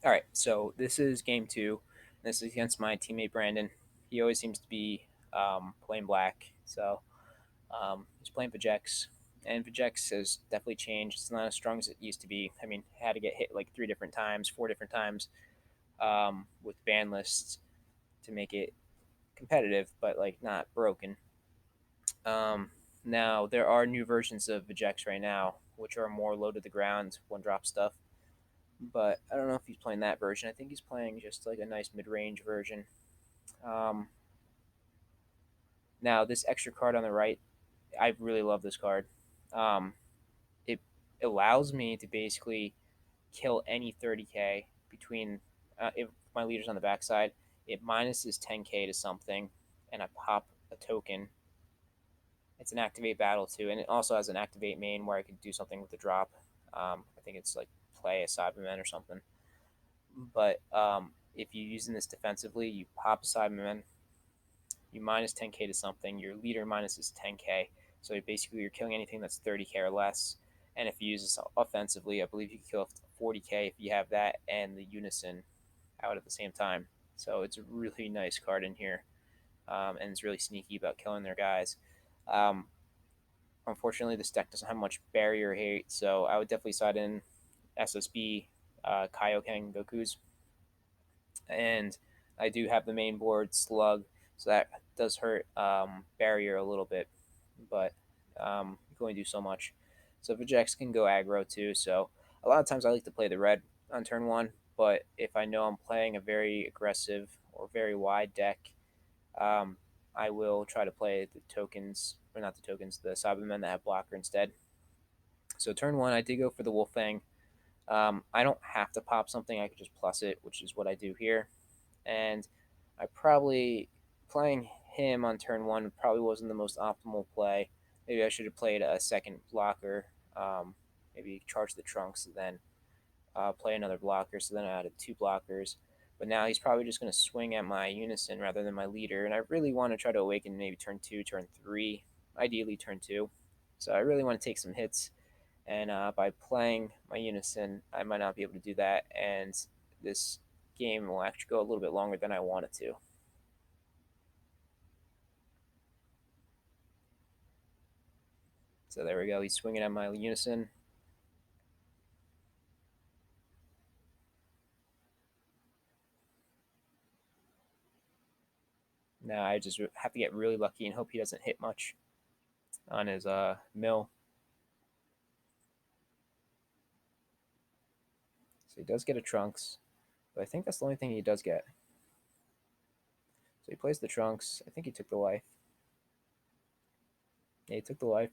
All right, so this is game two. This is against my teammate Brandon. He always seems to be playing black, so he's playing Vegeks, and Vegeks has definitely changed. It's not as strong as it used to be. I mean, had to get hit like 3 different times, 4 different times with ban lists to make it competitive, but like not broken. Now there are new versions of Vegeks right now, which are more low to the ground, one drop stuff. But I don't know if he's playing that version. I think he's playing just like a nice mid range version. Um, Now this extra card on the right, I really love this card. Um, it allows me to basically kill any 30k between if my leader's on the backside. It minuses 10k to something, and I pop a token. It's an activate battle too, and it also has an activate main where I could do something with the drop. I think it's like play a Cyberman or something. But if you're using this defensively, you pop a Cyberman, you minus 10k to something, your leader minuses 10k. So basically, you're killing anything that's 30k or less. And if you use this offensively, I believe you can kill 40k if you have that and the unison out at the same time. So it's a really nice card in here, and it's really sneaky about killing their guys. Um, Unfortunately, this deck doesn't have much barrier hate, so I would definitely side in SSB Kaioken Goku's, and I do have the main board slug, so that does hurt barrier a little bit, but you can only do so much. So Vegeks can go aggro too. So a lot of times I like to play the red on turn one, but if I know I'm playing a very aggressive or very wide deck, um, I will try to play the tokens, or not the tokens, the Cybermen that have blocker instead. So turn one, I did go for the Wolfang. I don't have to pop something; I could just plus it, which is what I do here. And I probably playing him on turn one probably wasn't the most optimal play. Maybe I should have played a second blocker. Maybe charge the trunks and then play another blocker. So then I added two blockers. But now he's probably just going to swing at my unison rather than my leader. And I really want to try to awaken maybe turn two, turn three, ideally turn two. So I really want to take some hits. And by playing my unison, I might not be able to do that. And this game will actually go a little bit longer than I want it to. So there we go. He's swinging at my unison. Now I just have to get really lucky and hope he doesn't hit much on his mill. So he does get a trunks, but I think that's the only thing he does get. So he plays the trunks. I think he took the life. Yeah, he took the life.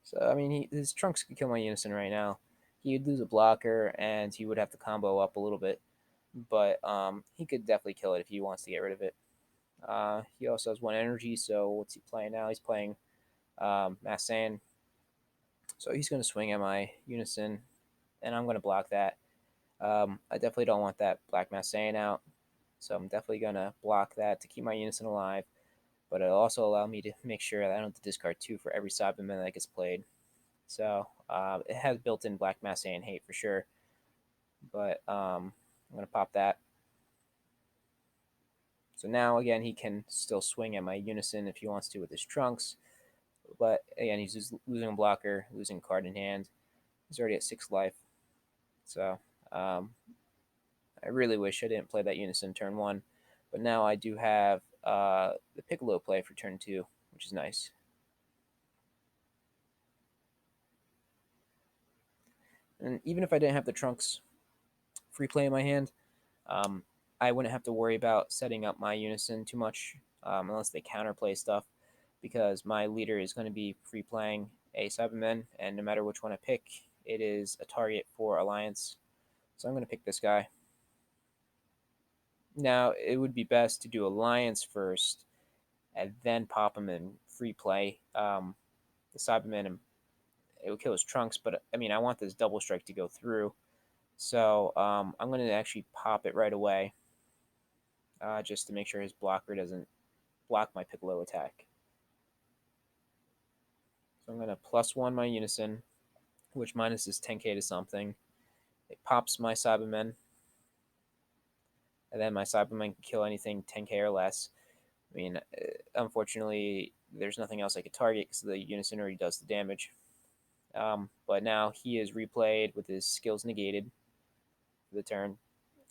So I mean, his trunks could kill my unison right now. He would lose a blocker and he would have to combo up a little bit, but he could definitely kill it if he wants to get rid of it. He also has one energy, so what's he playing now? He's playing Mass Sand. So he's going to swing at my unison, and I'm going to block that. I definitely don't want that Black Mass Sand out, so I'm definitely going to block that to keep my unison alive, but it'll also allow me to make sure that I don't have to discard two for every Cyberman that gets played. So it has built-in Black Mass Sand hate for sure, but I'm going to pop that. So now, again, he can still swing at my unison if he wants to with his trunks. But again, he's just losing a blocker, losing a card in hand. He's already at 6 life. So um, I really wish I didn't play that unison turn one. But now I do have the Piccolo play for turn two, which is nice. And even if I didn't have the trunks free play in my hand, um, I wouldn't have to worry about setting up my unison too much unless they counterplay stuff, because my leader is going to be free playing a Cyberman, and no matter which one I pick, it is a target for Alliance. So I'm going to pick this guy. Now, it would be best to do Alliance first and then pop him in free play. The Cyberman, and it would kill his trunks, but I mean, I want this double strike to go through. So I'm going to actually pop it right away just to make sure his blocker doesn't block my Piccolo attack. So I'm going to +1 my unison. which minuses 10k to something. It pops my Cybermen, and then my Cybermen can kill anything 10k or less. I mean, unfortunately, there's nothing else I could target because the Unison already does the damage. But now he is replayed with his skills negated for the turn,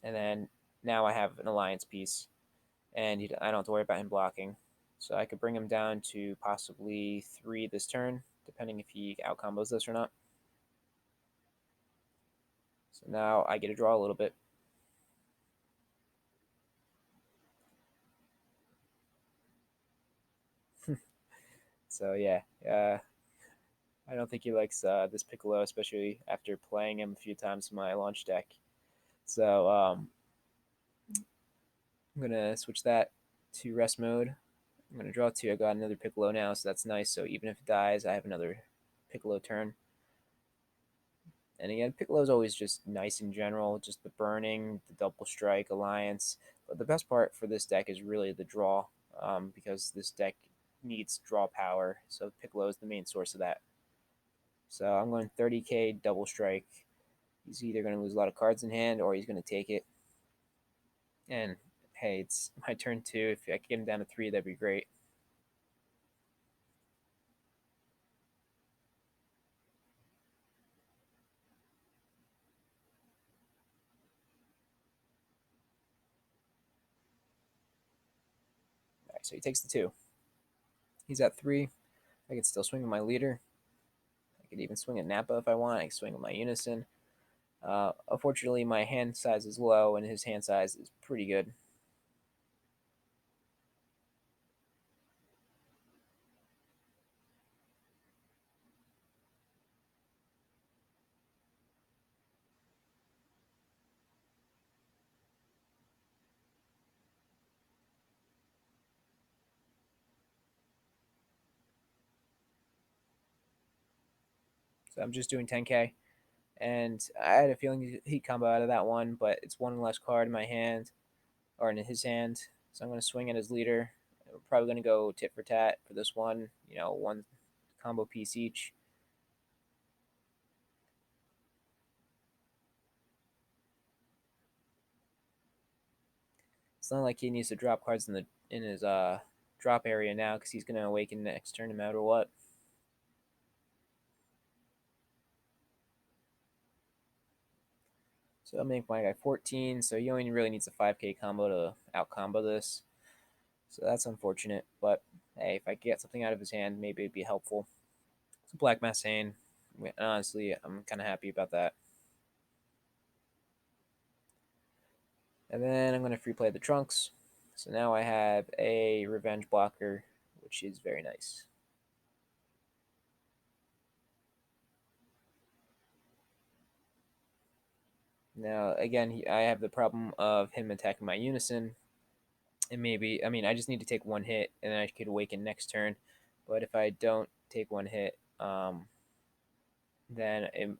and then now I have an alliance piece, and I don't have to worry about him blocking. So I could bring him down to possibly 3 this turn, depending if he outcombos this or not. So now I get to draw a little bit. So yeah, I don't think he likes this Piccolo, especially after playing him a few times in my launch deck. So I'm gonna switch that to rest mode. I'm gonna draw 2. I got another Piccolo now, so that's nice. So even if it dies, I have another Piccolo turn. And again, Piccolo is always just nice in general, just the burning, the double strike, alliance. But the best part for this deck is really the draw, because this deck needs draw power. So Piccolo is the main source of that. So I'm going 30k double strike. He's either going to lose a lot of cards in hand or he's going to take it. And hey, it's my turn 2. If I could get him down to 3, that'd be great. All right, so he takes the 2. He's at 3. I could still swing with my leader. I could even swing at Nappa if I want. I can swing with my Unison. Unfortunately, my hand size is low, and his hand size is pretty good. So I'm just doing 10k, and I had a feeling he'd combo out of that one, but it's one less card in my hand, or in his hand. So I'm going to swing at his leader. We're probably going to go tit for tat for this one. One combo piece each. It's not like he needs to drop cards in his drop area now because he's going to awaken next turn no matter what. So I'll make my guy 14. So he only really needs a 5k combo to out combo this. So that's unfortunate. But hey, if I could get something out of his hand, maybe it'd be helpful. It's a Black Massane. Honestly, I'm kind of happy about that. And then I'm going to free play the Trunks. So now I have a Revenge blocker, which is very nice. Now, again, I have the problem of him attacking my Unison. And maybe, I mean, I just need to take one hit, and then I could awaken next turn. But if I don't take one hit, then I'm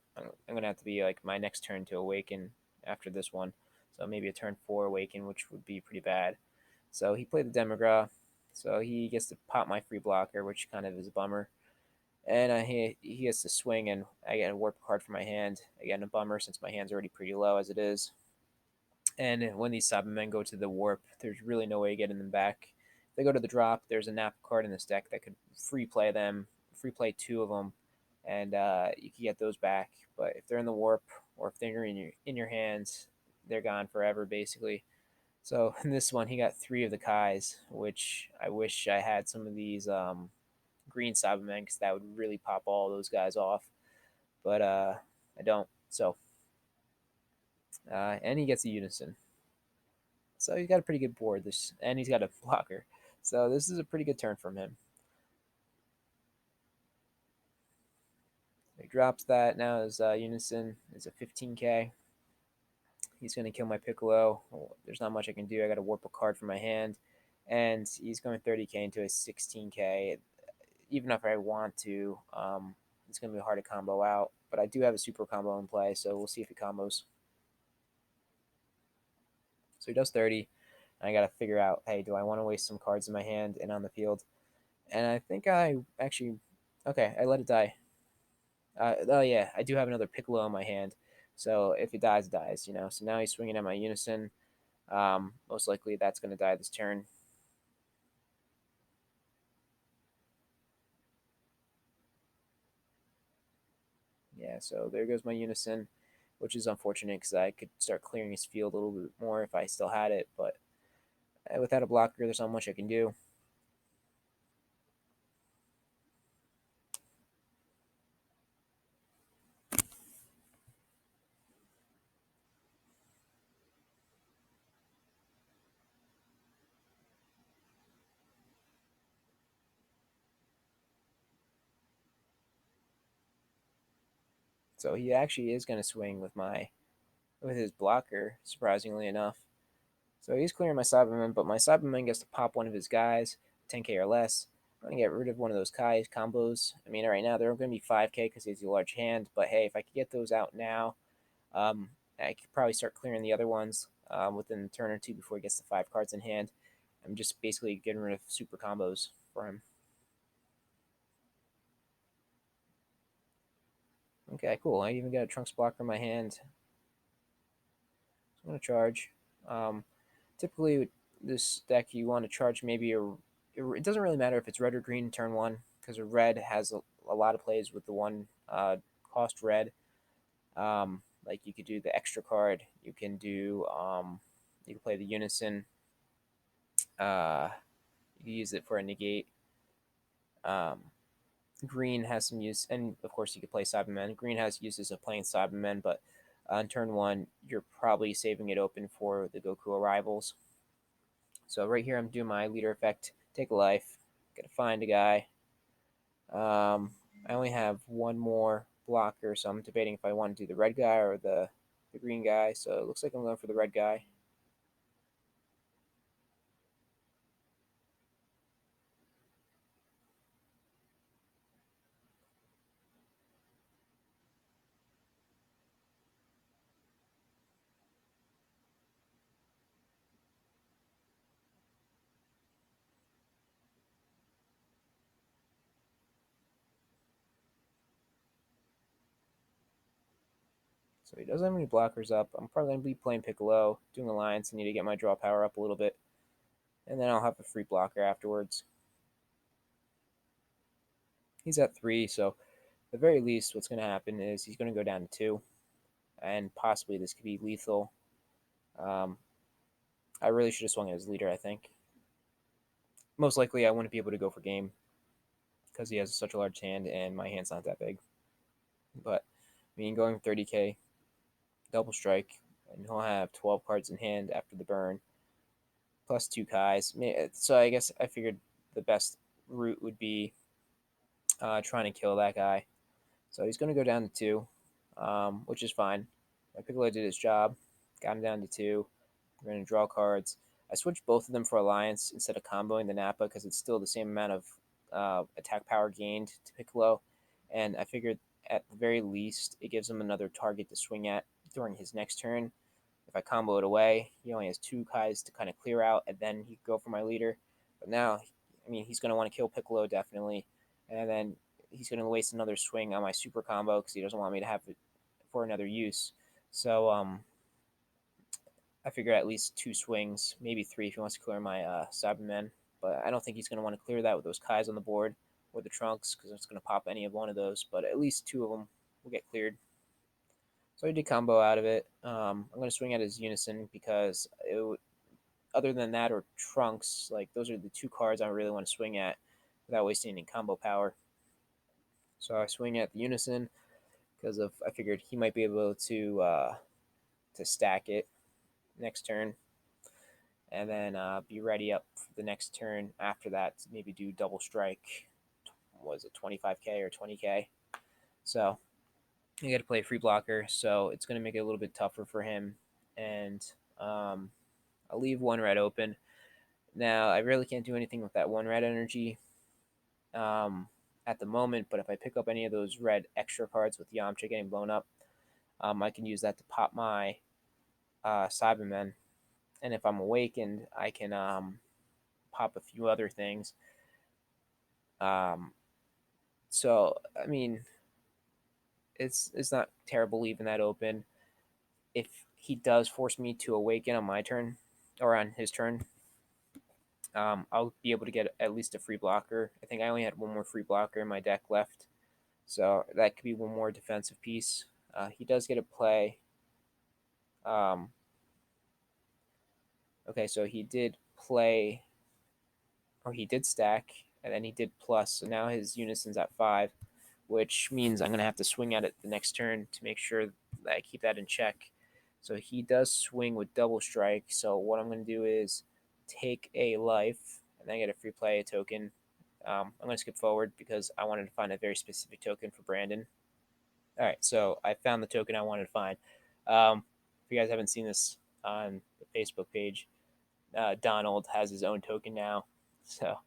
going to have to be like my next turn to awaken after this one. So maybe a turn 4 awaken, which would be pretty bad. So he played the Demagra. So he gets to pop my free blocker, which kind of is a bummer. And he gets to swing, and I get a warp card for my hand. Again, a bummer since my hand's already pretty low as it is. And when these Cybermen go to the warp, there's really no way of getting them back. If they go to the drop, there's a Nappa card in this deck that could free play them, free play 2 of them, and you can get those back. But if they're in the warp or if they're in your hands, they're gone forever basically. So in this one, he got 3 of the Kais, which I wish I had some of these green Cybermen because that would really pop all those guys off. But I don't. So and he gets a Unison. So he's got a pretty good board. This and he's got a blocker. So this is a pretty good turn from him. He drops that. Now his Unison is a 15k. He's going to kill my Piccolo. There's not much I can do. I got to warp a card from my hand. And he's going 30k into a 16k. Even if I want to, it's going to be hard to combo out. But I do have a super combo in play, so we'll see if he combos. So he does 30. And I got to figure out, hey, do I want to waste some cards in my hand and on the field? And I think I actually, okay, I let it die. Oh yeah, I do have another Piccolo in my hand, so if it dies, it dies. So now he's swinging at my Unison. Most likely that's going to die this turn. Yeah, so there goes my Unison, which is unfortunate because I could start clearing his field a little bit more if I still had it, but without a blocker, there's not much I can do. So he actually is going to swing with his blocker, surprisingly enough. So he's clearing my Cyberman, but my Cyberman gets to pop one of his guys, 10k or less. I'm going to get rid of one of those Kai combos. I mean, right now they're going to be 5k because he has a large hand, but hey, if I could get those out now, um, I could probably start clearing the other ones within a turn or two before he gets the 5 cards in hand. I'm just basically getting rid of super combos for him. Okay, cool. I even got a Trunks blocker in my hand. So I'm going to charge. Um, Typically, with this deck, you want to charge maybe it doesn't really matter if it's red or green turn one, because a red has a lot of plays with the one cost red. Like you could do the extra card. You can play the Unison. Uh, you can use it for a negate. Um, Green has some use, and of course you could play Cybermen. Green has uses of playing Cybermen, but on turn one, you're probably saving it open for the Goku arrivals. So right here, I'm doing my leader effect. Take a life. Gotta find a guy. I only have one more blocker, so I'm debating if I want to do the red guy or the green guy. So it looks like I'm going for the red guy. So he doesn't have any blockers up. I'm probably going to be playing Piccolo, doing Alliance. I need to get my draw power up a little bit, and then I'll have a free blocker afterwards. He's at 3, so at the very least, what's going to happen is he's going to go down to 2, and possibly this could be lethal. Um, I really should have swung at his leader, I think. Most likely, I wouldn't be able to go for game because he has such a large hand, and my hand's not that big. But I mean, going 30k, double strike, and he'll have 12 cards in hand after the burn, plus 2 Kais. So I guess I figured the best route would be trying to kill that guy. So he's going to go down to 2, which is fine. My Piccolo did his job, got him down to 2. We're going to draw cards. I switched both of them for Alliance instead of comboing the Nappa because it's still the same amount of attack power gained to Piccolo. And I figured at the very least it gives him another target to swing at during his next turn. If I combo it away, he only has 2 Kais to kind of clear out, and then he could go for my leader. But now, I mean, he's going to want to kill Piccolo definitely, and then he's going to waste another swing on my super combo because he doesn't want me to have it for another use. So I figure at least 2 swings, maybe 3 if he wants to clear my Cybermen. But I don't think he's going to want to clear that with those Kais on the board or the Trunks because it's going to pop any of one of those. But at least 2 of them will get cleared. So I did combo out of it. I'm going to swing at his Unison because other than that or Trunks, like those are the 2 cards I really want to swing at without wasting any combo power. So I swing at the Unison because of I figured he might be able to stack it next turn, and then be ready up for the next turn after that to maybe do double strike. Was it 25k or 20k? So you got to play a free blocker, so it's going to make it a little bit tougher for him. And I'll leave one red open. Now I really can't do anything with that one red energy at the moment, but if I pick up any of those red extra cards with Yamcha getting blown up, I can use that to pop my Cybermen. And if I'm awakened, I can pop a few other things. Um, so, I mean, it's not terrible leaving that open. If he does force me to awaken on my turn or on his turn, I'll be able to get at least a free blocker. I think I only had one more free blocker in my deck left, so that could be one more defensive piece. He does get a play. Um, okay, so he did play, or he did stack, and then he did plus. So now his unison's at 5, which means I'm going to have to swing at it the next turn to make sure that I keep that in check. So he does swing with double strike. So what I'm going to do is take a life, and then I get a free play token. I'm going to skip forward because I wanted to find a very specific token for Brandon. All right, so I found the token I wanted to find. If you guys haven't seen this on the Facebook page, Donald has his own token now. So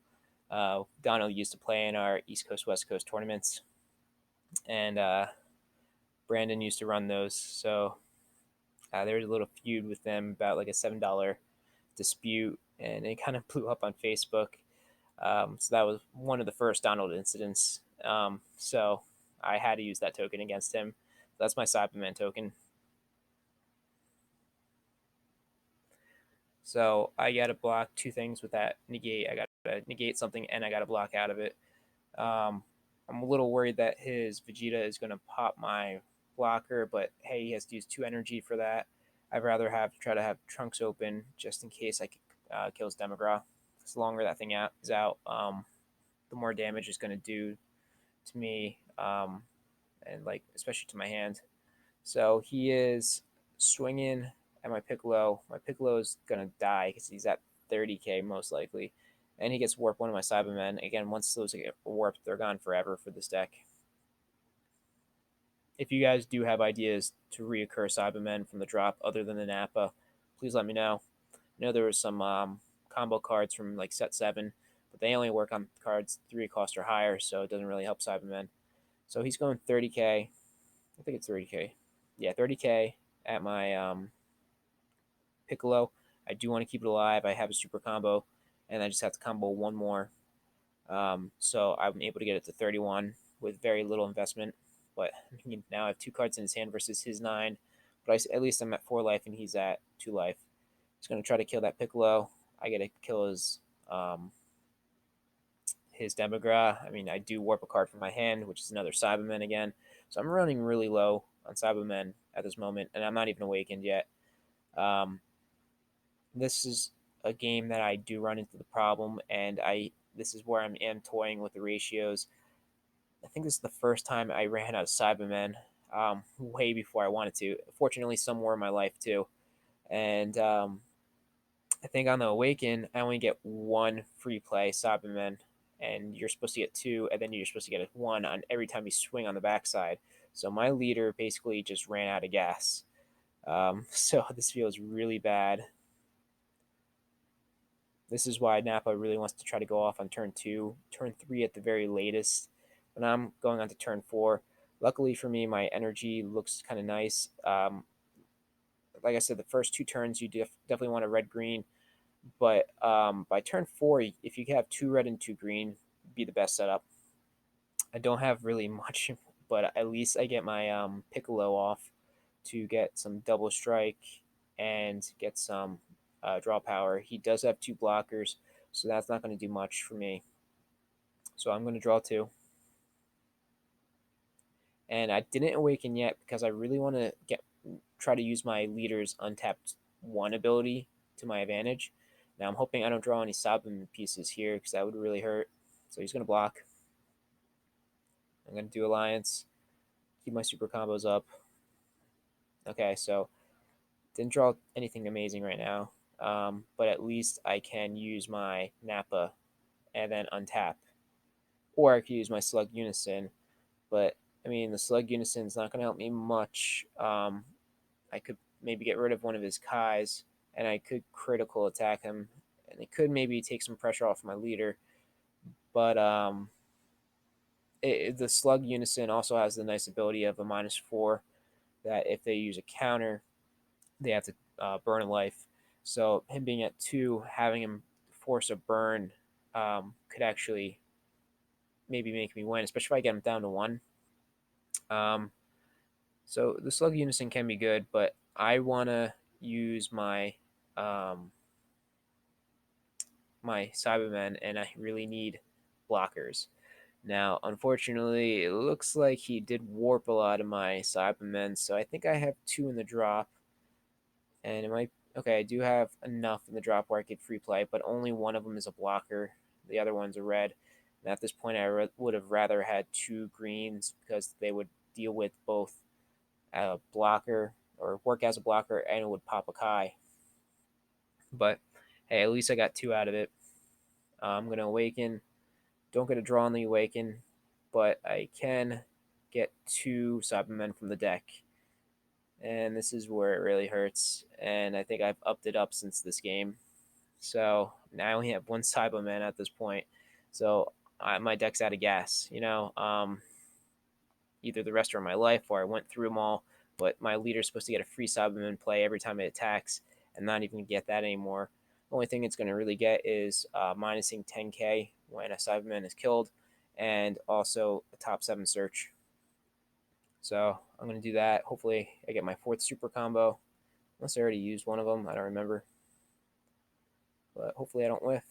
Donald used to play in our East Coast West Coast tournaments, and Brandon used to run those. So there was a little feud with them about like a $7 dispute, and it kind of blew up on Facebook. So that was one of the first Donald incidents. So I had to use that token against him. That's my Cyberman token. So I got to block two things with that negate. I got to negate something, and I got to block out of it. I'm a little worried that his Vegeta is going to pop my blocker, but hey, he has to use 2 energy for that. I'd rather try to have Trunks open just in case I kill his Demagra. The longer that thing is out, the more damage it's going to do to me, and like especially to my hand. So he is swinging at my Piccolo. My Piccolo is gonna die because he's at 30k most likely, and he gets warp one of my Cybermen. Again, once those get warped, they're gone forever for this deck. If you guys do have ideas to reoccur Cybermen from the drop other than the Nappa, please let me know. I know there was some combo cards from like set 7, but they only work on cards 3 cost or higher, so it doesn't really help Cybermen. So he's going 30k. I think it's 30k. Yeah, 30k at my Piccolo. I do want to keep it alive. I have a super combo, and I just have to combo one more. So I'm able to get it to 31 with very little investment. But I mean, now I have 2 cards in his hand versus his 9. But at least I'm at 4 life and he's at 2 life. He's going to try to kill that Piccolo. I get to kill his Demagra. I mean, I do warp a card from my hand, which is another Cyberman again. So I'm running really low on Cybermen at this moment, and I'm not even awakened yet. This is a game that I do run into the problem, and this is where I am toying with the ratios. I think this is the first time I ran out of Cybermen, way before I wanted to. Fortunately, somewhere in my life too, and I think on the Awaken, I only get 1 free play Cybermen, and you're supposed to get 2, and then you're supposed to get 1 on every time you swing on the backside. So my leader basically just ran out of gas. So this feels really bad. This is why Nappa really wants to try to go off on turn 2, turn 3 at the very latest. When I'm going on to turn 4, luckily for me, my energy looks kind of nice. Like I said, the first 2 turns you definitely want a red green, but by turn 4, if you have 2 red and 2 green, be the best setup. I don't have really much, but at least I get my Piccolo off to get some double strike and get some draw power. He does have 2 blockers, so that's not going to do much for me. So I'm going to draw 2. And I didn't awaken yet because I really want to try to use my leader's untapped 1 ability to my advantage. Now I'm hoping I don't draw any Sabin pieces here because that would really hurt. So he's going to block. I'm going to do Alliance, keep my super combos up. Okay, so didn't draw anything amazing right now, but at least I can use my Nappa and then untap. Or I could use my Slug Unison, but I mean, the Slug Unison is not going to help me much. I could maybe get rid of one of his Kais, and I could critical attack him, and it could maybe take some pressure off my leader. But the Slug Unison also has the nice ability of a -4 that if they use a counter, they have to burn a life. So him being at 2, having him force a burn could actually maybe make me win, especially if I get him down to 1. So the Slug Unison can be good, but I want to use um, my Cybermen, and I really need blockers. Now, unfortunately, it looks like he did warp a lot of my Cybermen, so I think I have two in the drop, and it might. Okay, I do have enough in the drop where I could free play, but only one of them is a blocker. The other one's a red. And at this point, I would have rather had two greens because they would deal with both a blocker or work as a blocker and it would pop a Kai. But hey, at least I got two out of it. I'm going to awaken. Don't get a draw on the awaken, but I can get two Cybermen from the deck. And this is where it really hurts. And I think I've upped it up since this game. So now I only have one Cyberman at this point. So my deck's out of gas. Either the rest of my life or I went through them all. But my leader's supposed to get a free Cyberman play every time it attacks, and not even get that anymore. The only thing it's going to really get is minusing 10k when a Cyberman is killed, and also a top 7 search. So I'm going to do that. Hopefully, I get my fourth super combo. Unless I already used one of them, I don't remember. But hopefully, I don't whiff.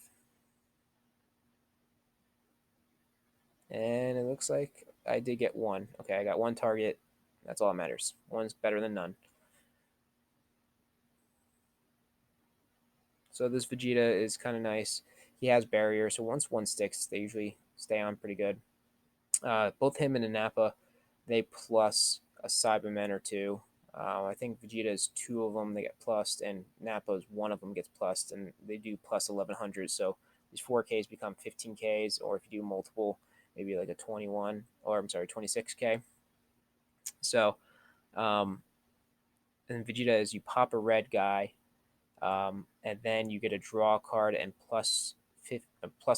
And it looks like I did get one. Okay, I got one target. That's all that matters. One's better than none. So this Vegeta is kind of nice. He has barrier, so once one sticks, they usually stay on pretty good. Both him and a Nappa, they plus a Cyberman or two. I think Vegeta is two of them. They get plussed, and Nappa's one of them gets plussed, and they do plus 1100. So these 4Ks become 15Ks, or if you do multiple, maybe like a 21, or I'm sorry, 26K. So, um, and Vegeta is you pop a red guy, and then you get a draw card and plus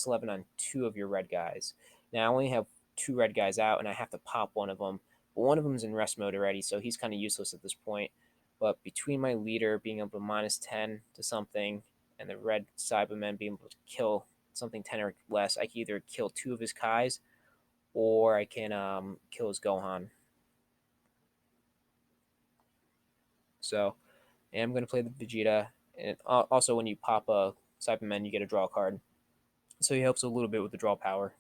11 on two of your red guys. Now I only have two red guys out, and I have to pop one of them. But one of them's in rest mode already, so he's kind of useless at this point. But between my leader being able to minus 10 to something, and the red Cybermen being able to kill something 10 or less, I can either kill two of his Kais, or I can kill his Gohan. So and I'm going to play the Vegeta. And also, when you pop a Cyberman, you get a draw card. So he helps a little bit with the draw power.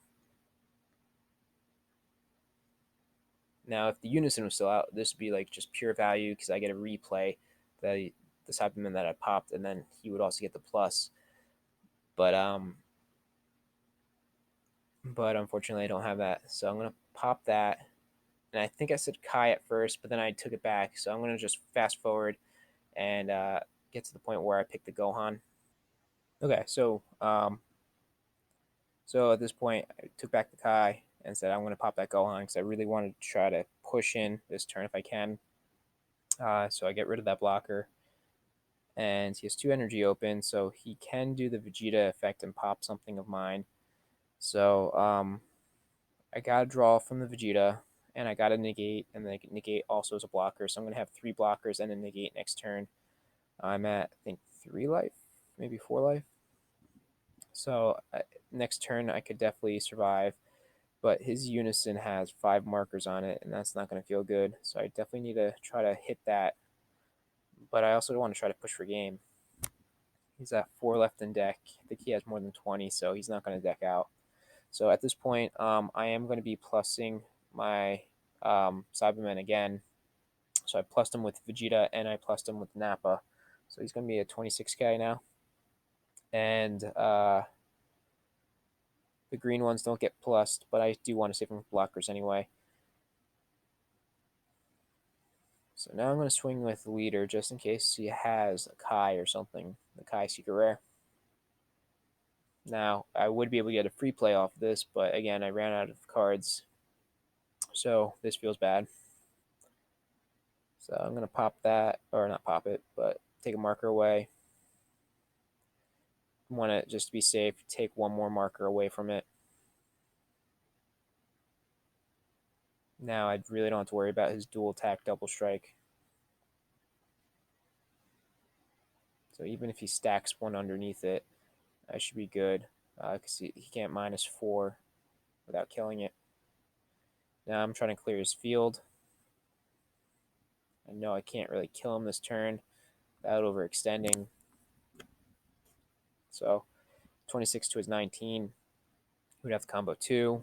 Now, if the Unison was still out, this would be like just pure value because I get a replay the Cyberman that I popped, and then he would also get the plus. But unfortunately, I don't have that. So I'm gonna pop that, and I think I said Kai at first, but then I took it back. So I'm gonna just fast forward and get to the point where I pick the Gohan. Okay, so at this point, I took back the Kai and said I'm going to pop that Gohan because I really wanted to try to push in this turn if I can. So I get rid of that blocker, and he has two energy open, so he can do the Vegeta effect and pop something of mine. So I got to draw from the Vegeta, and I got to negate, and the negate also is a blocker. So I'm going to have three blockers and a negate next turn. I'm at I think 3 life, maybe 4 life. So next turn I could definitely survive. But his Unison has 5 markers on it, and that's not going to feel good. So I definitely need to try to hit that. But I also want to try to push for game. He's at 4 left in deck. I think he has more than 20, so he's not going to deck out. So at this point, I am going to be plussing my Cyberman again. So I plussed him with Vegeta, and I plussed him with Nappa. So he's going to be a 26k now. And the green ones don't get plussed, but I do want to save them for blockers anyway. So now I'm going to swing with leader just in case he has a Kai or something, the Kai Secret Rare. Now, I would be able to get a free play off this, but again, I ran out of cards. So this feels bad. So I'm going to pop that, or not pop it, but take a marker away. Want to just be safe, take one more marker away from it. Now I really don't have to worry about his dual attack double strike. So even if he stacks one underneath it, I should be good because he can't -4 without killing it. Now I'm trying to clear his field. know I can't really kill him this turn without overextending. So 26 to his 19. We'd have to combo 2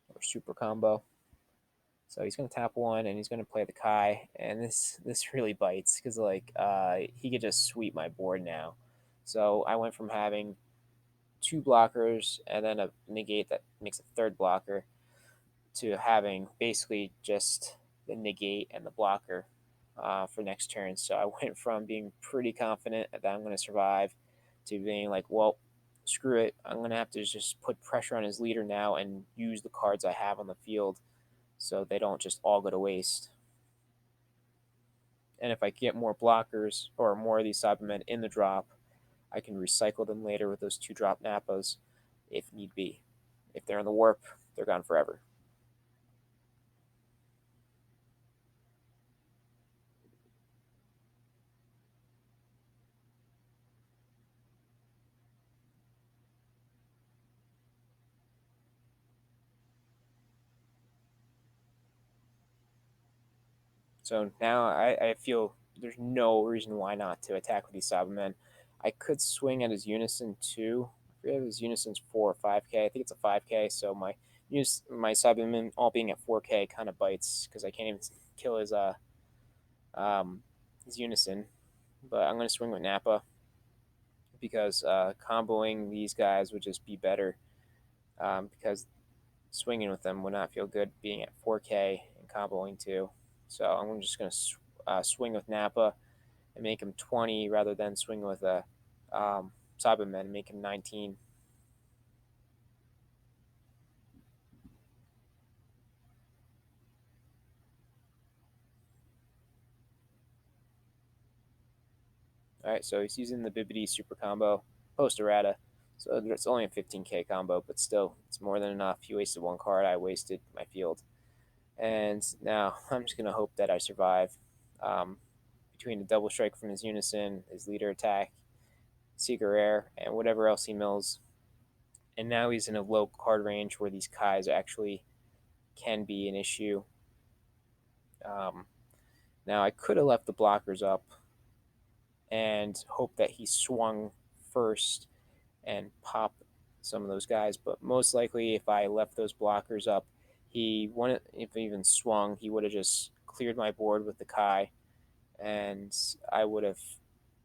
or super combo. So he's going to tap 1 and he's going to play the Kai. And this really bites because like he could just sweep my board now. So I went from having 2 blockers and then a negate that makes a third blocker to having basically just the negate and the blocker for next turn. So I went from being pretty confident that I'm going to survive to being like, well, screw it. I'm going to have to just put pressure on his leader now and use the cards I have on the field so they don't just all go to waste. And if I get more blockers or more of these Cybermen in the drop, I can recycle them later with those 2 drop Nappas if need be. If they're in the warp, they're gone forever. So now I feel there's no reason why not to attack with these Cybermen. I could swing at his Unison too. I forget if his Unison's 4 or 5k. I think it's a 5k. So my Cybermen all being at 4k kind of bites because I can't even kill um, his Unison. But I'm going to swing with Nappa because comboing these guys would just be better because swinging with them would not feel good being at 4k and comboing too. So I'm just going to swing with Nappa and make him 20 rather than swing with a Cyberman and make him 19. All right, so he's using the Bibbidi super combo post errata. So it's only a 15k combo, but still, it's more than enough. He wasted 1 card. I wasted my field. And now I'm just going to hope that I survive. Between the double strike from his Unison, his leader attack, Seeker Rare, and whatever else he mills. And now he's in a low card range where these Kais actually can be an issue. Um, Now I could have left the blockers up and hope that he swung first and pop some of those guys, but most likely if I left those blockers up, he wouldn't. If he even swung, he would have just cleared my board with the Kai, and I would have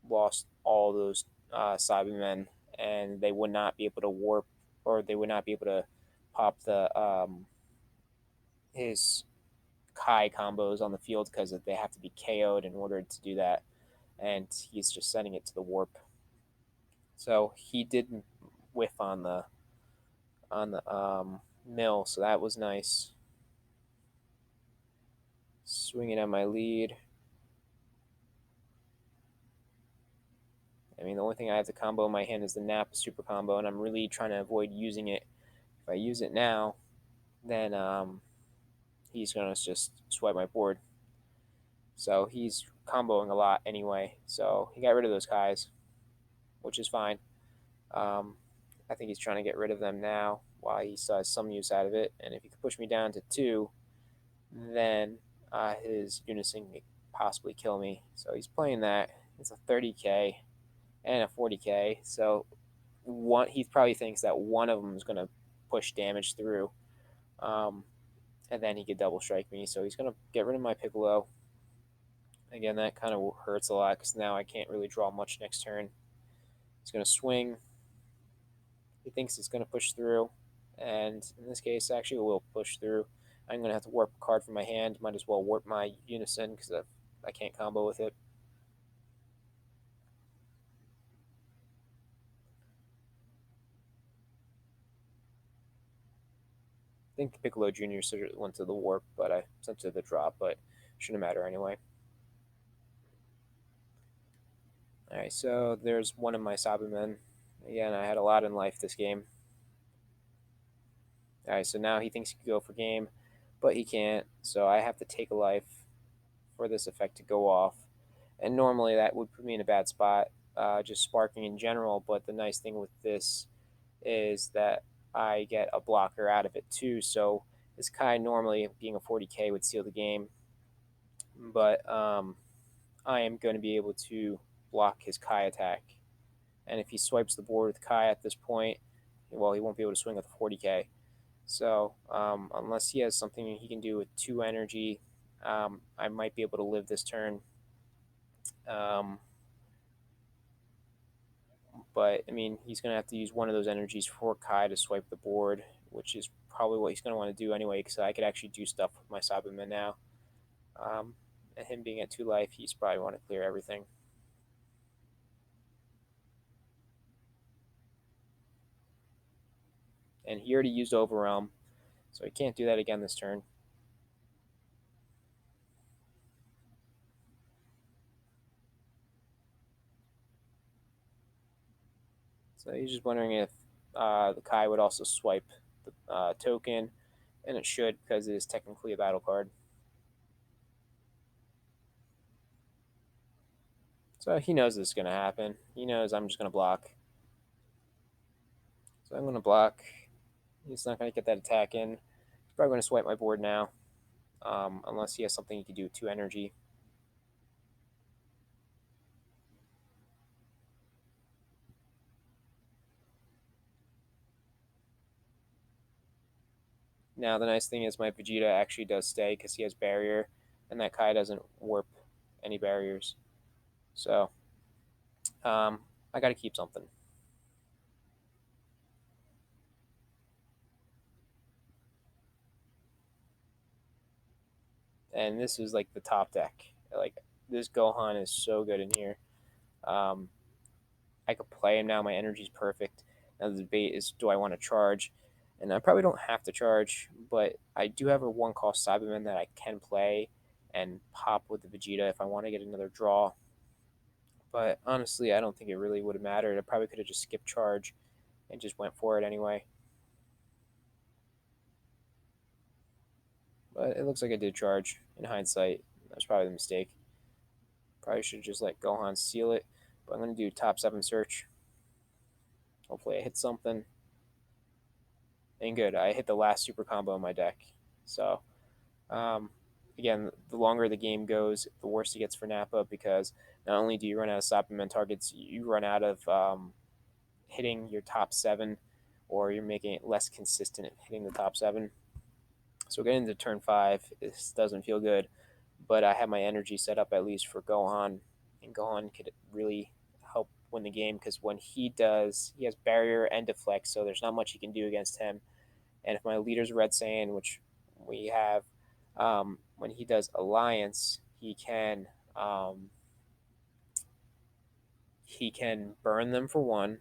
lost all those Cybermen, and they would not be able to warp, or they would not be able to pop the his Kai combos on the field because they have to be KO'd in order to do that, and he's just sending it to the warp. So he did whiff on the mill, so that was nice. Swinging at my lead. I mean, the only thing I have to combo in my hand is the Nappa super combo, and I'm really trying to avoid using it. If I use it now, then he's gonna just swipe my board. So he's comboing a lot anyway. So he got rid of those guys, which is fine. Um, I think he's trying to get rid of them now while he still has some use out of it. And if he could push me down to 2, then his Unison could possibly kill me. So he's playing that. It's a 30k and a 40k. So he probably thinks that one of them is going to push damage through. Um, and then he could double strike me. So he's going to get rid of my Piccolo. Again, that kind of hurts a lot because now I can't really draw much next turn. He's going to swing. He thinks it's going to push through. And in this case, actually, it will push through. I'm going to have to warp a card from my hand. Might as well warp my Unison because I can't combo with it. I think Piccolo Jr. went to the warp, but I sent to the drop, but shouldn't matter anyway. All right, so there's one of my Cybermen. Again, I had a lot in life this game. All right, so now he thinks he can go for game, but he can't. So I have to take a life for this effect to go off. And normally that would put me in a bad spot, just sparking in general. But the nice thing with this is that I get a blocker out of it too. So this Kai normally being a 40k would seal the game, but I am going to be able to block his Kai attack. And if he swipes the board with Kai at this point, well, he won't be able to swing with 40k. So unless he has something he can do with 2 energy, I might be able to live this turn. Um, but I mean, he's going to have to use one of those energies for Kai to swipe the board, which is probably what he's going to want to do anyway, because I could actually do stuff with my Cyberman now. And him being at 2 life, he's probably want to clear everything. And he already used Overwhelm, so he can't do that again this turn. So he's just wondering if the Kai would also swipe the token, and it should because it is technically a battle card. So he knows this is going to happen. He knows I'm just going to block. So I'm going to block. He's not going to get that attack in. He's probably going to swipe my board now, unless he has something he can do with 2 energy. Now the nice thing is my Vegeta actually does stay because he has barrier, and that Kai doesn't warp any barriers. So I got to keep something. And this is like the top deck. Like this Gohan is so good in here. Um, I could play him now. My energy's perfect. Now the debate is, do I want to charge? And I probably don't have to charge, but I do have a 1 cost Cyberman that I can play and pop with the Vegeta if I want to get another draw. But honestly, I don't think it really would have mattered. I probably could have just skipped charge and just went for it anyway. But it looks like I did charge in hindsight. That was probably the mistake. Probably should have just let Gohan seal it. But I'm going to do top 7 search. Hopefully I hit something. And good. I hit the last super combo in my deck. So, um, again, the longer the game goes, the worse it gets for Nappa because not only do you run out of supplement targets, you run out of hitting your top 7, or you're making it less consistent at hitting the top 7. So getting into turn 5, this doesn't feel good, but I have my energy set up at least for Gohan, and Gohan could really help win the game because when he does, he has barrier and deflect, so there's not much you can do against him. And if my leader's Red Saiyan, which we have, when he does Alliance, he can burn them for 1,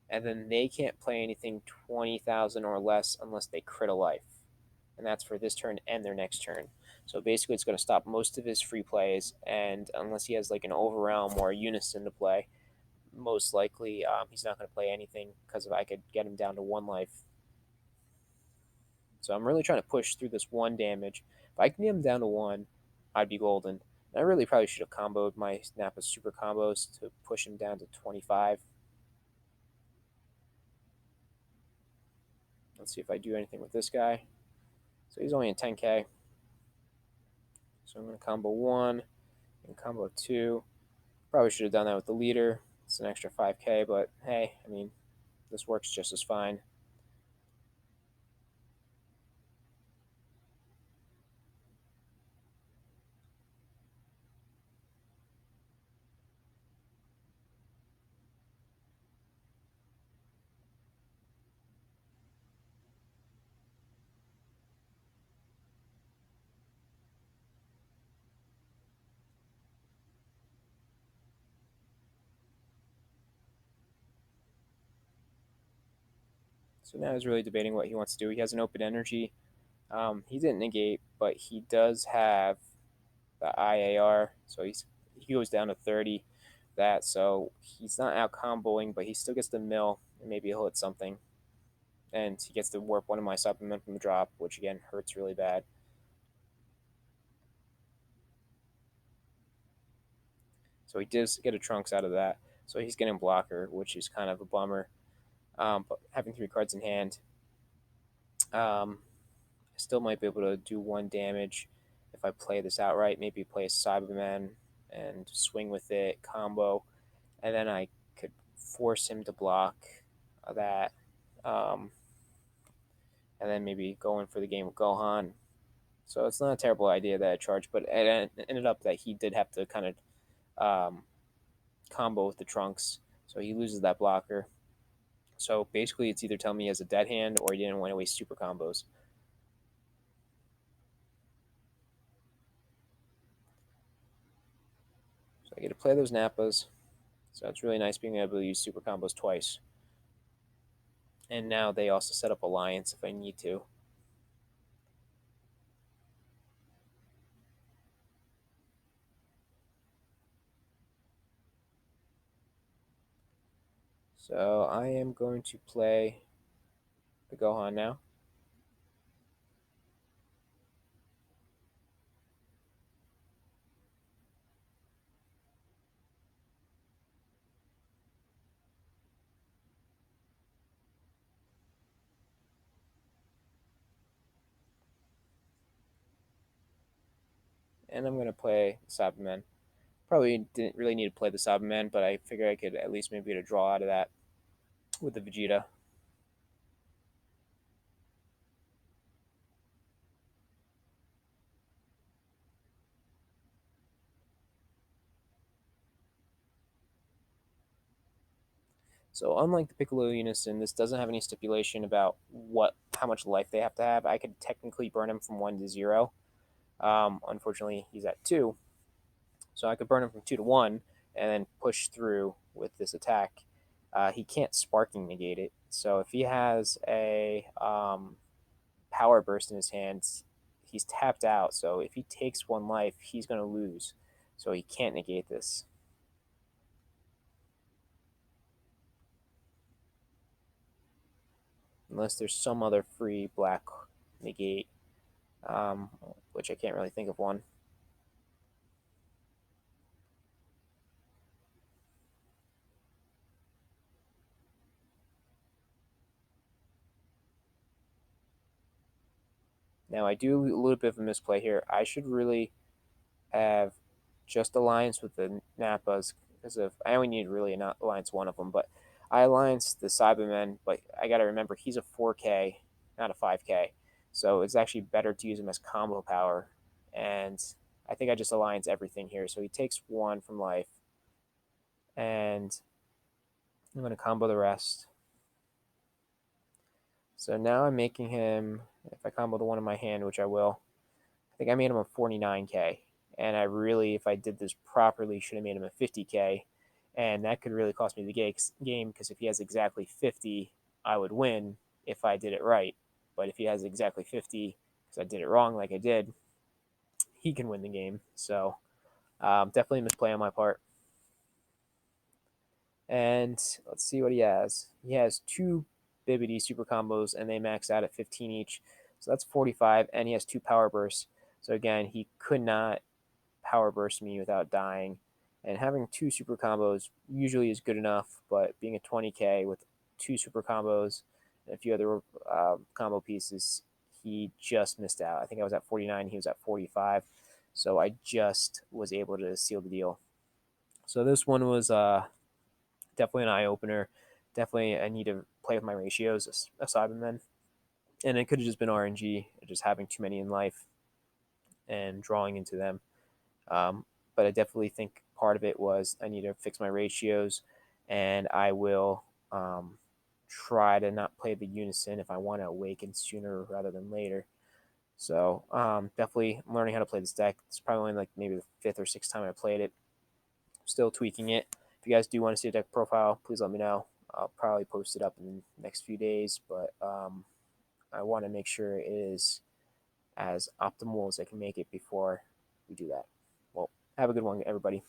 and then they can't play anything 20,000 or less unless they crit a life, and that's for this turn and their next turn. So basically, it's going to stop most of his free plays, and unless he has like an Overrealm or a Unison to play, most likely he's not going to play anything because if I could get him down to 1 life. So I'm really trying to push through this 1 damage. If I can get him down to 1, I'd be golden. And I really probably should have comboed my Nappa super combos to push him down to 25. Let's see if I do anything with this guy. So he's only in 10k. So I'm going to combo 1 and combo 2. Probably should have done that with the leader. It's an extra 5k, but hey, I mean, this works just as fine. So now he's really debating what he wants to do. He has an open energy. He didn't negate, but he does have the IAR, so he goes down to 30. That so he's not out comboing, but he still gets the mill, and maybe he'll hit something, and he gets to warp one of my supplement from the drop, which again hurts really bad. So he does get a Trunks out of that. So he's getting blocker, which is kind of a bummer. But having 3 cards in hand, I still might be able to do 1 damage if I play this outright, maybe play a Cyberman and swing with it, combo, and then I could force him to block that, um, and then maybe go in for the game with Gohan. So it's not a terrible idea that I charged, but it ended up that he did have to kind of um, combo with the Trunks, so he loses that blocker. So basically, it's either telling me he has a dead hand or he didn't want to waste super combos. So I get to play those Nappas. So it's really nice being able to use super combos twice. And now they also set up alliance if I need to. So I am going to play the Gohan now. And I'm going to play Cyberman. Probably didn't really need to play the Cyberman, but I figured I could at least maybe get a draw out of that with the Vegeta. So unlike the Piccolo Unison, this doesn't have any stipulation about how much life they have to have. I could technically burn him from 1 to 0. Unfortunately, he's at 2, so I could burn him from 2 to 1 and then push through with this attack. He can't sparking negate it. So if he has a power burst in his hands, he's tapped out. So if he takes 1 life, he's going to lose. So he can't negate this. Unless there's some other free black negate, um, which I can't really think of one. Now I do a little bit of a misplay here. I should really have just alliance with the Nappas because of I only need really an alliance one of them, but I alliance the Cybermen, but I got to remember he's a 4K, not a 5K, so it's actually better to use him as combo power, and I think I just alliance everything here. So he takes 1 from life, and I'm going to combo the rest. So now I'm making him, if I combo the one in my hand, which I will, I think I made him a 49K. And I really, if I did this properly, should have made him a 50K. And that could really cost me the game because if he has exactly 50, I would win if I did it right. But if he has exactly 50, because I did it wrong like I did, he can win the game. So definitely a misplay on my part. And let's see what he has. He has 2 Bibbidi super combos, and they max out at 15 each. So that's 45, and he has 2 power bursts. So again, he could not power burst me without dying. And having 2 super combos usually is good enough, but being a 20K with 2 super combos and a few other combo pieces, he just missed out. I think I was at 49, he was at 45. So I just was able to seal the deal. So this one was definitely an eye opener. Definitely, I need to play with my ratios aside from then. And it could have just been RNG, just having too many in life and drawing into them. But I definitely think part of it was I need to fix my ratios, and I will try to not play the unison if I want to awaken sooner rather than later. So definitely learning how to play this deck. It's probably only like maybe the 5th or 6th time I played it. Still tweaking it. If you guys do want to see a deck profile, please let me know. I'll probably post it up in the next few days, but I want to make sure it is as optimal as I can make it before we do that. Well, have a good one, everybody.